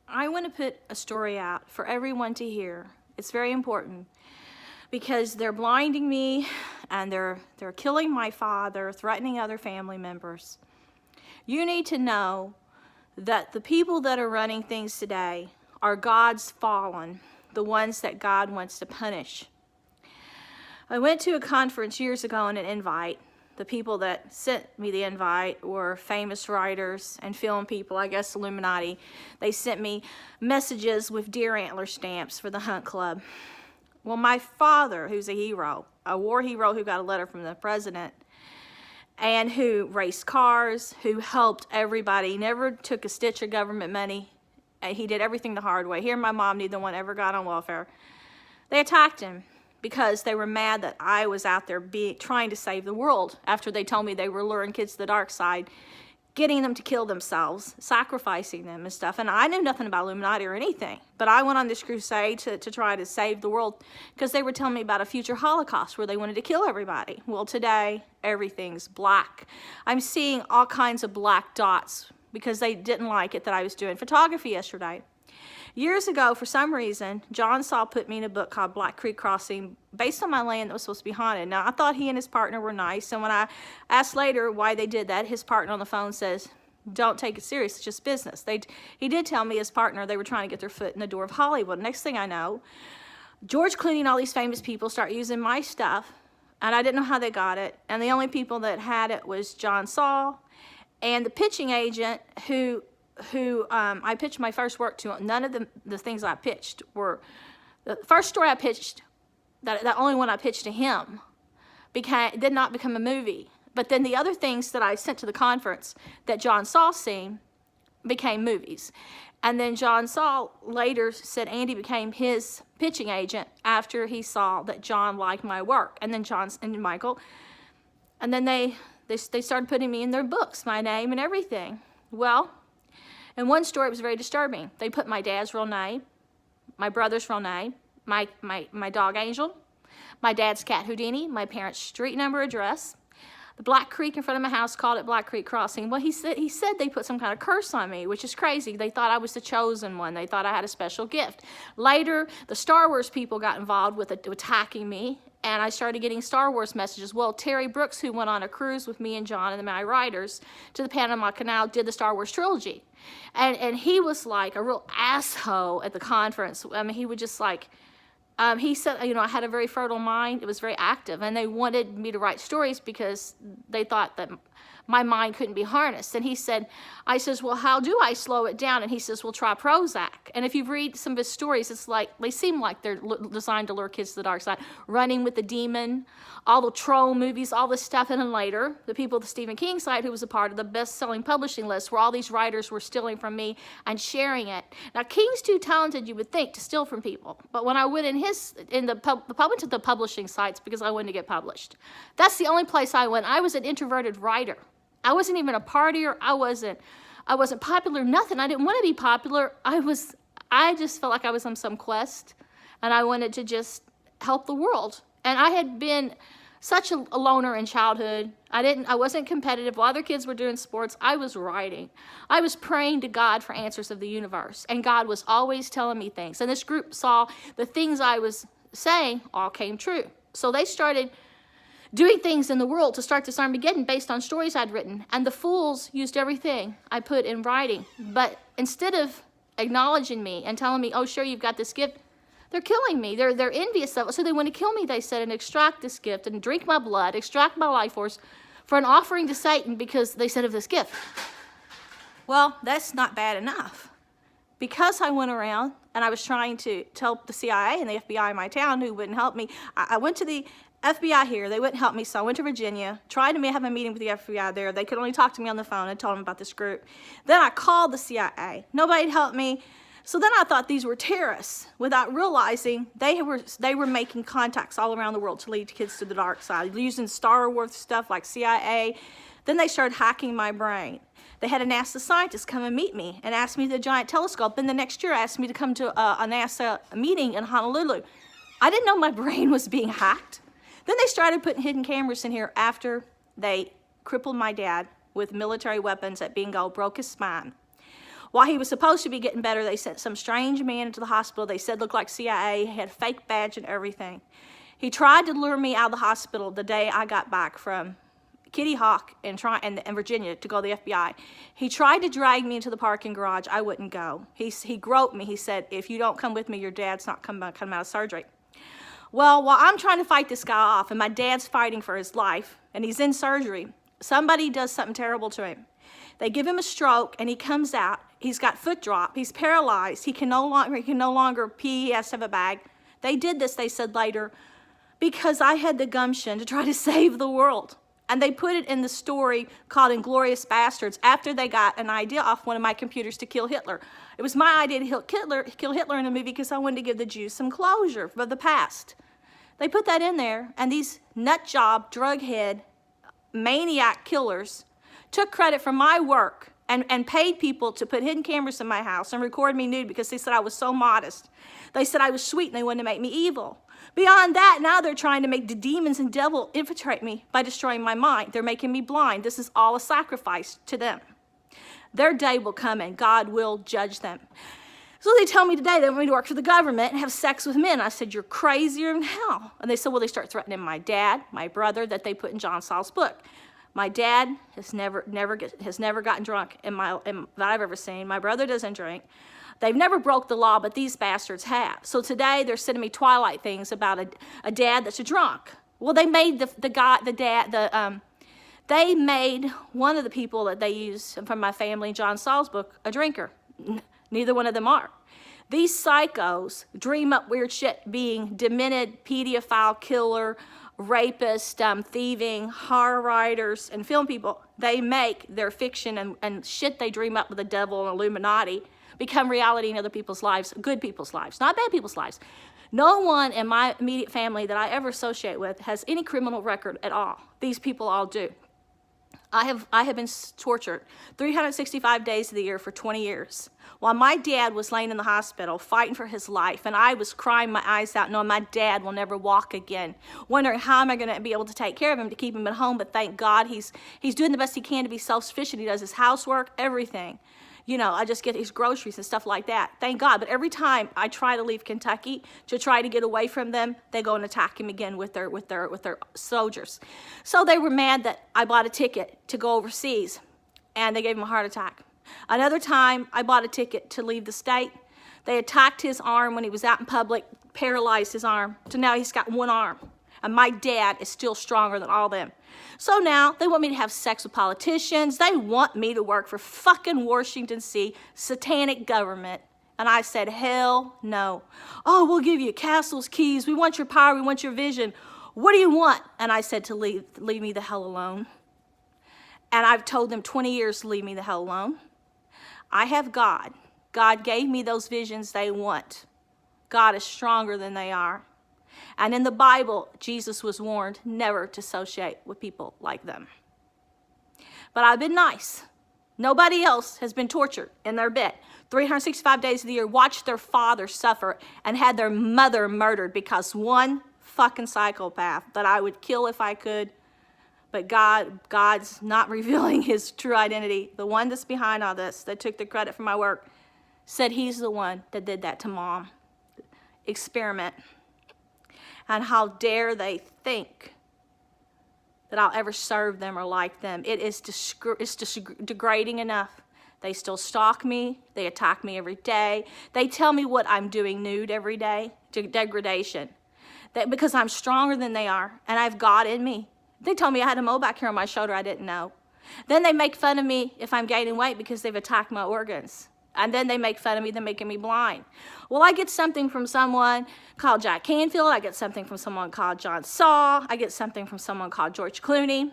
I want to put a story out for everyone to hear. It's very important because they're blinding me and they're killing my father, threatening other family members. You need to know that the people that are running things today are God's fallen, the ones that God wants to punish. I went to a conference years ago on an invite. The people that sent me the invite were famous writers and film people, I guess Illuminati. They sent me messages with deer antler stamps for the Hunt Club. Well, my father, who's a hero, a war hero who got a letter from the president, and who raced cars, who helped everybody, never took a stitch of government money. He did everything the hard way. Here, my mom, neither one ever got on welfare. They attacked him because they were mad that I was out there trying to save the world after they told me they were luring kids to the dark side, getting them to kill themselves, sacrificing them and stuff. And I knew nothing about Illuminati or anything, but I went on this crusade to try to save the world because they were telling me about a future Holocaust where they wanted to kill everybody. Well, today, everything's black. I'm seeing all kinds of black dots because they didn't like it that I was doing photography yesterday. Years ago, for some reason, John Saul put me in a book called Black Creek Crossing based on my land that was supposed to be haunted. Now, I thought he and his partner were nice, and when I asked later why they did that, his partner on the phone says, don't take it serious, it's just business. He did tell me, his partner, they were trying to get their foot in the door of Hollywood. Next thing I know, George Clooney and all these famous people start using my stuff, and I didn't know how they got it, and the only people that had it was John Saul and the pitching agent who I pitched my first work to. None of the things I pitched were, the first story I pitched, the only one I pitched to him, did not become a movie. But then the other things that I sent to the conference that John Saul seen became movies. And then John Saul later said Andy became his pitching agent after he saw that John liked my work. And then John and Michael, and then they started putting me in their books, my name and everything. Well, in one story, it was very disturbing. They put my dad's real name, my brother's real name, my dog Angel, my dad's cat Houdini, my parents' street number, address, the Black Creek in front of my house, called it Black Creek Crossing. Well, he said they put some kind of curse on me, which is crazy. They thought I was the chosen one. They thought I had a special gift. Later, the Star Wars people got involved with attacking me, and I started getting Star Wars messages. Well, Terry Brooks, who went on a cruise with me and John and my writers to the Panama Canal, did the Star Wars trilogy. And he was like a real asshole at the conference. I mean, he would just like, he said, you know, I had a very fertile mind. It was very active. And they wanted me to write stories because they thought that my mind couldn't be harnessed. And he said, I says, well, how do I slow it down? And he says, well, try Prozac. And if you read some of his stories, it's like, they seem like they're designed to lure kids to the dark side. Running with the Demon, all the troll movies, all this stuff. And then later, the people at the Stephen King site, who was a part of the best-selling publishing list, where all these writers were stealing from me and sharing it. Now, King's too talented, you would think, to steal from people. But when I went went to the publishing sites because I wanted to get published. That's the only place I went. I was an introverted writer. I wasn't even a partier. I wasn't popular, nothing. I didn't want to be popular. I just felt like I was on some quest, and I wanted to just help the world. And I had been such a loner in childhood. I wasn't competitive. While other kids were doing sports, I was writing. I was praying to God for answers of the universe, and God was always telling me things. And this group saw the things I was saying all came true. So they started doing things in the world to start this Armageddon based on stories I'd written. And the fools used everything I put in writing. But instead of acknowledging me and telling me, oh, sure, you've got this gift, they're killing me. They're envious of it. So they want to kill me, they said, and extract this gift and drink my blood, extract my life force for an offering to Satan because they said of this gift. Well, that's not bad enough. Because I went around and I was trying to tell the CIA and the FBI in my town who wouldn't help me, I went to the FBI here, they wouldn't help me, so I went to Virginia, tried to have a meeting with the FBI there. They could only talk to me on the phone and told them about this group. Then I called the CIA. Nobody'd help me. So then I thought these were terrorists without realizing they were making contacts all around the world to lead kids to the dark side, using Star Wars stuff like CIA. Then they started hacking my brain. They had a NASA scientist come and meet me and ask me the giant telescope. Then the next year asked me to come to a NASA meeting in Honolulu. I didn't know my brain was being hacked. Then they started putting hidden cameras in here after they crippled my dad with military weapons at bingo, broke his spine. While he was supposed to be getting better, they sent some strange man into the hospital. They said looked like CIA, had a fake badge and everything. He tried to lure me out of the hospital the day I got back from Kitty Hawk in Virginia to go to the FBI. He tried to drag me into the parking garage. I wouldn't go. He groped me. He said, if you don't come with me, your dad's not coming out of surgery. Well, while I'm trying to fight this guy off and my dad's fighting for his life and he's in surgery, somebody does something terrible to him. They give him a stroke and he comes out. He's got foot drop. He's paralyzed. He can no longer pee. He has to have a bag. They did this, they said later, because I had the gumption to try to save the world. And they put it in the story called Inglorious Bastards after they got an idea off one of my computers to kill Hitler. It was my idea to kill Hitler in a movie because I wanted to give the Jews some closure for the past. They put that in there, and these nut job, drug head, maniac killers took credit for my work and paid people to put hidden cameras in my house and record me nude because they said I was so modest. They said I was sweet and they wanted to make me evil. Beyond that, now they're trying to make the demons and devil infiltrate me by destroying my mind. They're making me blind. This is all a sacrifice to them. Their day will come and God will judge them. So they tell me today they want me to work for the government and have sex with men. I said, you're crazier than hell. And they said, well, they start threatening my dad, my brother that they put in John Saul's book. My dad has never gotten drunk that I've ever seen. My brother doesn't drink. They've never broke the law, but these bastards have. So today they're sending me Twilight things about a dad that's a drunk. Well, they made they made one of the people that they use from my family, John Saul's book, a drinker. Neither one of them are. These psychos dream up weird shit, being demented, pediophile, killer, rapist, thieving, horror writers, and film people. They make their fiction and shit they dream up with the devil and illuminati become reality in other people's lives, good people's lives, not bad people's lives. No one in my immediate family that I ever associate with has any criminal record at all. These people all do. I have been tortured 365 days of the year for 20 years. While my dad was laying in the hospital fighting for his life, and I was crying my eyes out knowing my dad will never walk again, wondering how am I going to be able to take care of him to keep him at home. But thank God he's doing the best he can to be self-sufficient. He does his housework, everything. You know, I just get his groceries and stuff like that. Thank God. But every time I try to leave Kentucky to try to get away from them, they go and attack him again with their soldiers. So they were mad that I bought a ticket to go overseas, and they gave him a heart attack. Another time, I bought a ticket to leave the state. They attacked his arm when he was out in public, paralyzed his arm. So now he's got one arm. And my dad is still stronger than all of them. So now they want me to have sex with politicians. They want me to work for fucking Washington, D.C. satanic government. And I said, hell no. Oh, we'll give you castles, keys. We want your power. We want your vision. What do you want? And I said to leave me the hell alone. And I've told them 20 years to leave me the hell alone. I have God. God gave me those visions they want. God is stronger than they are. And in the Bible, Jesus was warned never to associate with people like them. But I've been nice. Nobody else has been tortured in their bed 365 days of the year, watched their father suffer, and had their mother murdered because one fucking psychopath that I would kill if I could. But God's not revealing his true identity. The one that's behind all this, that took the credit for my work, said he's the one that did that to Mom. Experiment. And how dare they think that I'll ever serve them or like them. It's degrading enough. They still stalk me. They attack me every day. They tell me what I'm doing nude every day. Degradation. Because I'm stronger than they are, and I've God in me. They told me I had a mole back here on my shoulder I didn't know. Then they make fun of me if I'm gaining weight because they've attacked my organs. And then they make fun of me, they're making me blind. Well, I get something from someone called Jack Canfield. I get something from someone called John Saul. I get something from someone called George Clooney.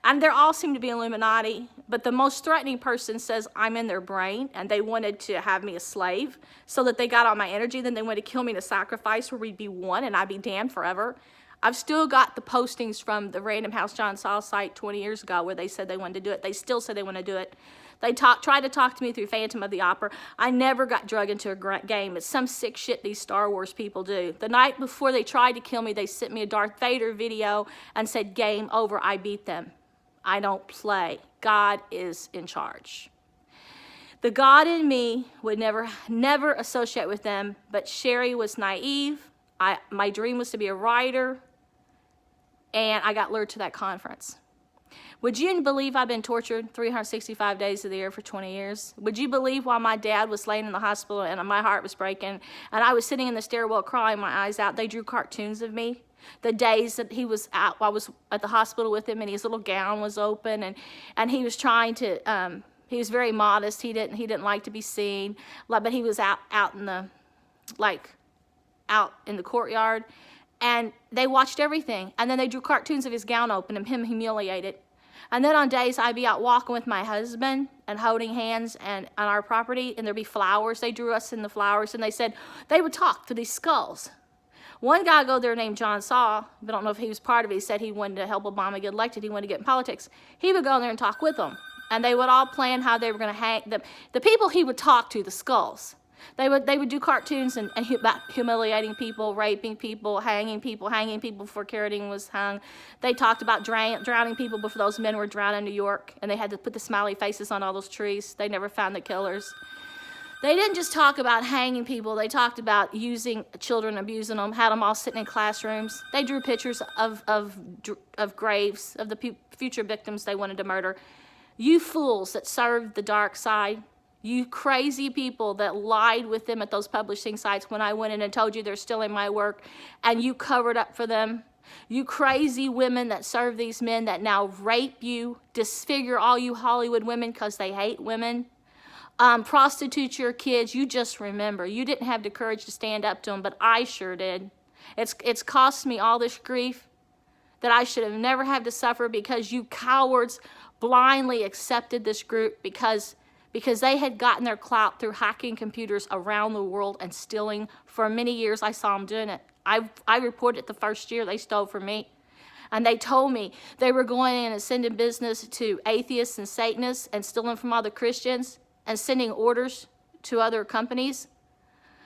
And they all seem to be Illuminati. But the most threatening person says I'm in their brain, and they wanted to have me a slave so that they got all my energy. Then they wanted to kill me in a sacrifice where we'd be one and I'd be damned forever. I've still got the postings from the Random House John Saul site 20 years ago where they said they wanted to do it. They still say they want to do it. They tried to talk to me through Phantom of the Opera. I never got drugged into a game. It's some sick shit these Star Wars people do. The night before they tried to kill me, they sent me a Darth Vader video and said, game over, I beat them. I don't play. God is in charge. The God in me would never associate with them, but Sherry was naive. My dream was to be a writer, and I got lured to that conference. Would you believe I've been tortured 365 days of the year for 20 years? Would you believe while my dad was laying in the hospital and my heart was breaking and I was sitting in the stairwell crying my eyes out, they drew cartoons of me? The days that he was out, I was at the hospital with him and his little gown was open and he was trying to, he was very modest. He didn't like to be seen, but he was out in the, out in the courtyard, and they watched everything. And then they drew cartoons of his gown open and him humiliated. And then on days I'd be out walking with my husband and holding hands and on our property, and there'd be flowers. They drew us in the flowers, and they said they would talk to these skulls. One guy go there named John Saw, but I don't know if he was part of it. He said he wanted to help Obama get elected. He wanted to get in politics. He would go there and talk with them, and they would all plan how they were going to hang the people he would talk to, the skulls. They would do cartoons and about humiliating people, raping people, hanging people before Carradine was hung. They talked about drowning people before those men were drowned in New York, and they had to put the smiley faces on all those trees. They never found the killers. They didn't just talk about hanging people. They talked about using children, abusing them, had them all sitting in classrooms. They drew pictures of graves of the future victims they wanted to murder. You fools that served the dark side. You crazy people that lied with them at those publishing sites when I went in and told you they're stealing my work and you covered up for them. You crazy women that serve these men that now rape you, disfigure all you Hollywood women because they hate women, prostitute your kids. You just remember, you didn't have the courage to stand up to them, but I sure did. It's cost me all this grief that I should have never had to suffer because you cowards blindly accepted this group because they had gotten their clout through hacking computers around the world and stealing. For many years, I saw them doing it. I reported the first year they stole from me. And they told me they were going in and sending business to atheists and Satanists and stealing from all the Christians and sending orders to other companies.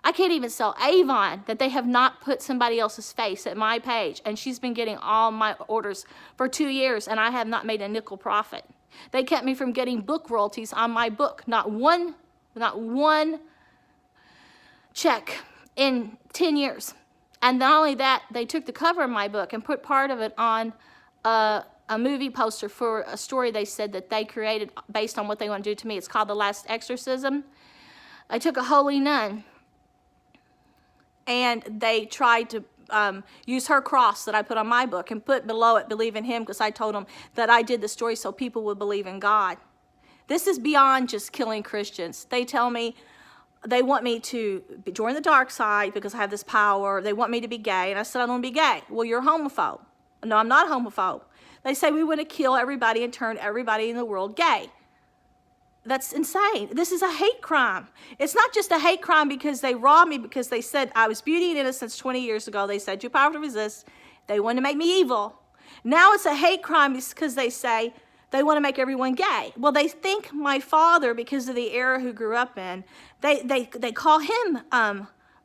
I can't even sell Avon that they have not put somebody else's face at my page. And she's been getting all my orders for 2 years, and I have not made a nickel profit. They kept me from getting book royalties on my book. Not one check in 10 years. And not only that, they took the cover of my book and put part of it on a movie poster for a story they said that they created based on what they want to do to me. It's called The Last Exorcism. I took a holy nun, and they tried to use her cross that I put on my book and put below it, believe in him, because I told them that I did the story so people would believe in God. This is beyond just killing Christians. They tell me they want me to join the dark side because I have this power. They want me to be gay, and I said I don't want to be gay. Well, you're a homophobe. No, I'm not a homophobe. They say we want to kill everybody and turn everybody in the world gay. That's insane. This is a hate crime. It's not just a hate crime because they robbed me, because they said I was beauty and innocence 20 years ago. They said, too powerful to resist. They wanted to make me evil. Now it's a hate crime because they say they want to make everyone gay. Well, they think my father, because of the era who grew up in, they call him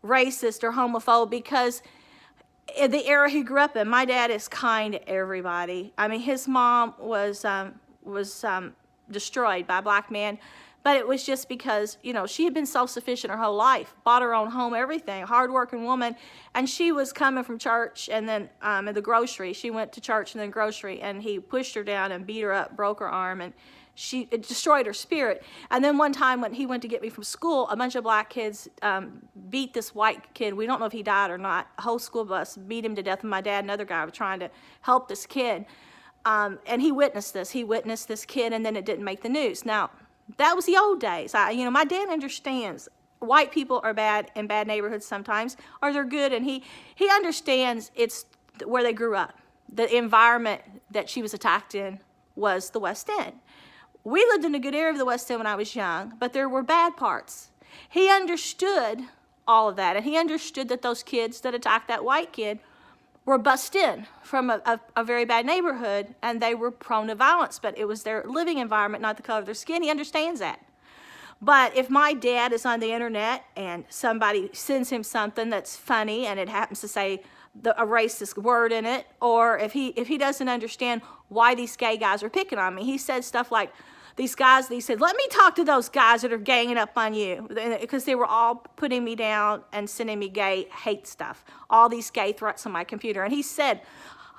racist or homophobe because in the era he grew up in. My dad is kind to everybody. I mean, his mom was destroyed by a black man, but it was just because, you know, she had been self-sufficient her whole life, bought her own home, everything, hard-working woman, and she was coming from church and then in the grocery. She went to church and then grocery, and he pushed her down and beat her up, broke her arm, and it destroyed her spirit. And then one time when he went to get me from school, a bunch of black kids beat this white kid. We don't know if he died or not. A whole school bus beat him to death, and my dad and another guy were trying to help this kid. And he witnessed this. He witnessed this kid, and then it didn't make the news. Now, that was the old days. My dad understands white people are bad in bad neighborhoods sometimes, or they're good, and he understands it's where they grew up. The environment that she was attacked in was the West End. We lived in a good area of the West End when I was young, but there were bad parts. He understood all of that, and he understood that those kids that attacked that white kid were bussed in from a very bad neighborhood, and they were prone to violence, but it was their living environment, not the color of their skin. He understands that. But if my dad is on the internet and somebody sends him something that's funny and it happens to say a racist word in it, or if he doesn't understand why these gay guys are picking on me, he said stuff like, these guys, he said, let me talk to those guys that are ganging up on you, because they were all putting me down and sending me gay hate stuff, all these gay threats on my computer. And he said,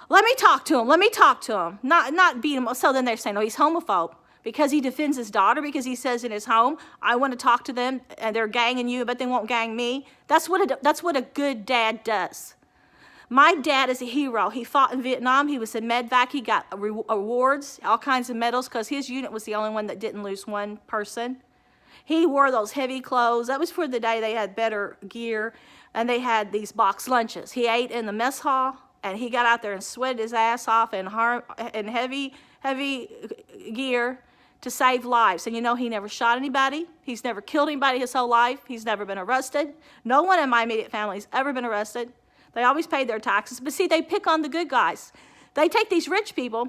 let me talk to him, let me talk to him, not beat him. So then they're saying, oh, he's homophobe because he defends his daughter, because he says in his home, I want to talk to them, and they're ganging you, but they won't gang me. That's what a good dad does. My dad is a hero. He fought in Vietnam. He was a medvac. He got awards, all kinds of medals, because his unit was the only one that didn't lose one person. He wore those heavy clothes. That was for the day they had better gear, and they had these box lunches. He ate in the mess hall, and he got out there and sweated his ass off in heavy gear to save lives. And you know, he never shot anybody. He's never killed anybody his whole life. He's never been arrested. No one in my immediate family has ever been arrested. They always paid their taxes. But see, they pick on the good guys. They take these rich people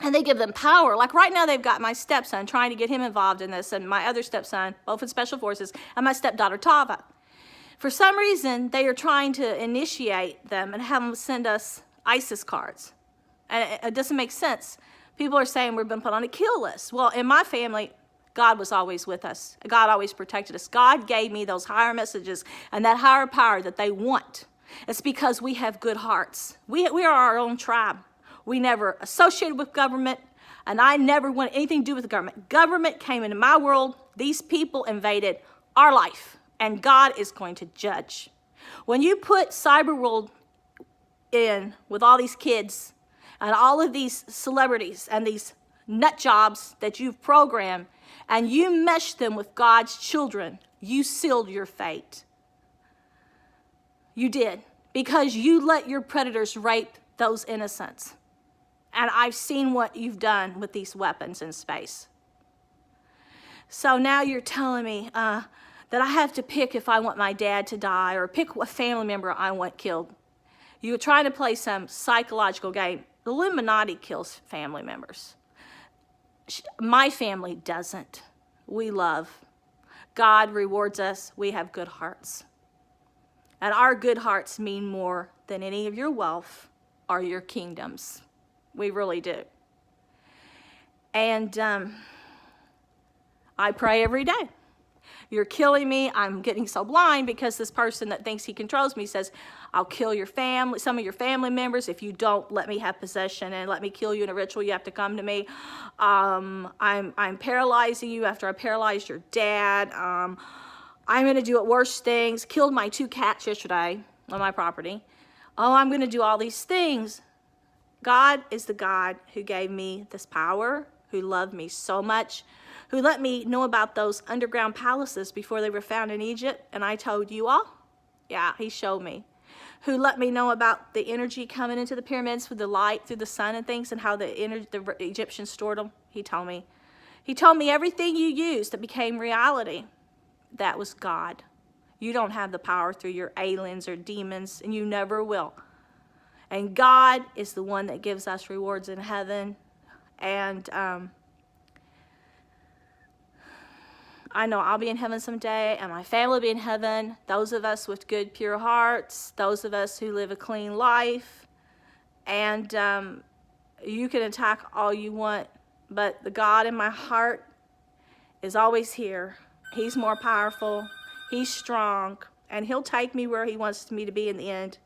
and they give them power. Like right now, they've got my stepson trying to get him involved in this, and my other stepson, both in Special Forces, and my stepdaughter, Tava. For some reason, they are trying to initiate them and have them send us ISIS cards. And it doesn't make sense. People are saying we've been put on a kill list. Well, in my family, God was always with us. God always protected us. God gave me those higher messages and that higher power that they want. It's because we have good hearts. We are our own tribe. We never associated with government, and I never wanted anything to do with the government. Government came into my world. These people invaded our life, and God is going to judge. When you put cyber world in with all these kids and all of these celebrities and these nut jobs that you've programmed, and you mesh them with God's children, you sealed your fate. You did, because you let your predators rape those innocents. And I've seen what you've done with these weapons in space. So now you're telling me that I have to pick if I want my dad to die or pick what family member I want killed. You're trying to play some psychological game. The Illuminati kills family members. My family doesn't. We love. God rewards us. We have good hearts. And our good hearts mean more than any of your wealth or your kingdoms. We really do. And I pray every day. You're killing me. I'm getting so blind because this person that thinks he controls me says, I'll kill your family, some of your family members, if you don't let me have possession and let me kill you in a ritual. You have to come to me. I'm paralyzing you after I paralyzed your dad. I'm going to do worse things. Killed my 2 cats yesterday on my property. Oh, I'm going to do all these things. God is the God who gave me this power, who loved me so much, who let me know about those underground palaces before they were found in Egypt, and I told you all. Yeah, he showed me. Who let me know about the energy coming into the pyramids with the light through the sun and things, and how the Egyptians stored them. He told me. He told me everything you used that became reality. That was God. You don't have the power through your aliens or demons, and you never will. And God is the one that gives us rewards in heaven. And I know I'll be in heaven someday, and my family will be in heaven. Those of us with good, pure hearts, those of us who live a clean life. And you can attack all you want, but the God in my heart is always here. He's more powerful, he's strong, and he'll take me where he wants me to be in the end.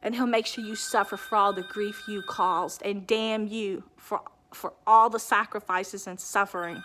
And he'll make sure you suffer for all the grief you caused, and damn you for all the sacrifices and suffering.